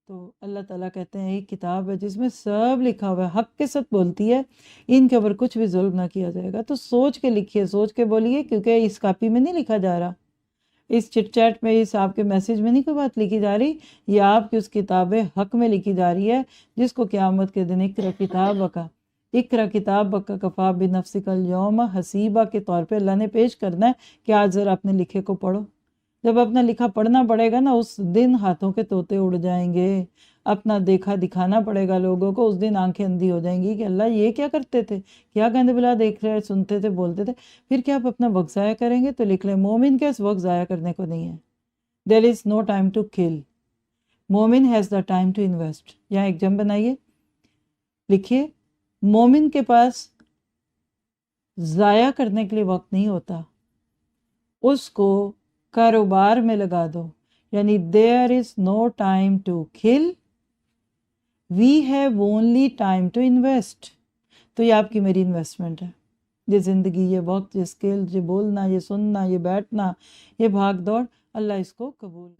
تو اللہ تعالیٰ کہتے ہیں ایک کتاب ہے جس میں سب لکھا ہوا ہے، حق کے ساتھ بولتی ہے، ان کے اوپر کچھ بھی ظلم نہ کیا جائے گا۔ تو سوچ کے لکھیے، سوچ کے بولیے، کیونکہ اس کاپی میں نہیں لکھا جا رہا، اس چٹ چیٹ میں، اس آپ کے میسج میں نہیں کوئی بات لکھی جا رہی، یہ آپ کی اس کتاب حق میں لکھی جا رہی ہے، جس کو قیامت کے دن اقرا کتابک اقرا کتابک کفا بنفسک الیوم حسیبہ کے طور پہ اللہ نے پیش کرنا ہے کہ آج ذرا اپنے لکھے کو پڑھو۔ جب اپنا لکھا پڑھنا پڑے گا نا، اس دن ہاتھوں کے طوطے اڑ جائیں گے، اپنا دیکھا دکھانا پڑے گا لوگوں کو، اس دن آنکھیں اندھی ہو جائیں گی کہ اللہ یہ کیا کرتے تھے، کیا گند بلا دیکھ رہے، سنتے تھے، بولتے تھے۔ پھر کیا آپ اپنا وقت ضائع کریں گے؟ تو لکھ لیں، مومن کے اس وقت ضائع کرنے کو نہیں ہے۔ دیر از نو time to kill, Momin has the time to invest. یہاں ایک جمع بنائیے، لکھیے، مومن کے پاس ضائع کرنے کے لیے وقت نہیں ہوتا، اس کو کاروبار میں لگا دو۔ یعنی there is no time to kill, we have only time to invest۔ تو یہ آپ کی میری انویسٹمنٹ ہے، یہ زندگی، یہ وقت، یہ سکل، یہ بولنا، یہ سننا، یہ بیٹھنا، یہ بھاگ دوڑ، اللہ اس کو قبول